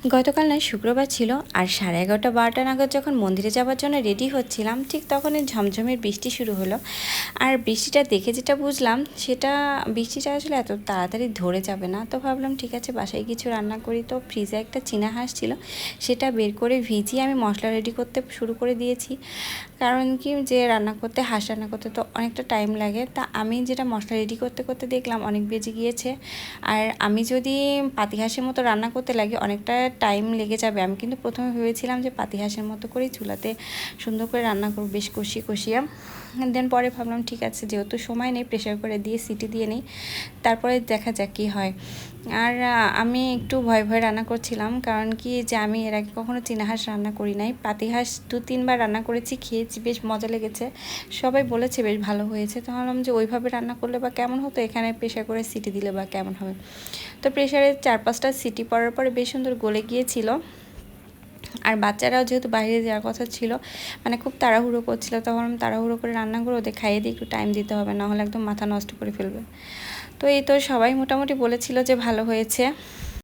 গতকাল না শুক্রবার ছিল, আর 11:30-12টা নাগাদ যখন মন্দিরে যাওয়ার জন্য রেডি হচ্ছিলাম, ঠিক তখনই ঝমঝমের বৃষ্টি শুরু হলো। আর বৃষ্টিটা দেখে যেটা বুঝলাম, সেটা বৃষ্টিটা আসলে এত তাড়াতাড়ি ধরে যাবে না। তো ভাবলাম ঠিক আছে, বাসায় কিছু রান্না করি। তো ফ্রিজে একটা চীনা হাঁস ছিল, সেটা বের করে ভিজিয়ে আমি মশলা রেডি করতে শুরু করে দিয়েছি। কারণ কি, যে রান্না করতে, হাঁস রান্না করতে তো অনেকটা টাইম লাগে। তা আমি যেটা মশলা রেডি করতে করতে দেখলাম অনেক বেজে গিয়েছে। আর আমি যদি পাতিহাঁসের মতো রান্না করতে লাগে, অনেকটা টাইম লেগে যাবে। আমি কিন্তু প্রথমে ভেবেছিলাম যে পাতিহাঁসের মতো করেই চুলাতে সুন্দর করে রান্না করব, বেশ কষিয়ে কষিয়ে। দেন পরে ভাবলাম ঠিক আছে, যেহেতু সময় নেই, প্রেশার করে দিয়ে সিটি দিয়ে নিই, তারপরে দেখা যাক কী হয়। আর আমি একটু ভয় ভয় রান্না করছিলাম, কারণ কি, যে আমি এর আগে কখনো চীনা হাঁস রান্না করি নাই। পাতিহাঁস 2-3বার রান্না করেছি, খেয়েছি, বেশ মজা লেগেছে, সবাই বলেছে বেশ ভালো হয়েছে। তো ভাবলাম যে ওইভাবে রান্না করলে বা কেমন হতো, এখানে প্রেশার করে সিটি দিলে বা কেমন হবে। তো প্রেশারে 4-5টা সিটি পড়ার পরে বেশ সুন্দর গলে গিয়েছিল। আর বাচ্চারাও যেহেতু বাইরে যাওয়ার কথা ছিল, মানে খুব তাড়াহুড়ো করছিল, তখন তাড়াহুড়ো করে রান্না করে ওদের খাইয়ে দিয়ে একটু টাইম দিতে হবে, নাহলে একদম মাথা নষ্ট করে ফেলবে। তো এই তো সবাই মোটামুটি বলেছিল যে ভালো হয়েছে।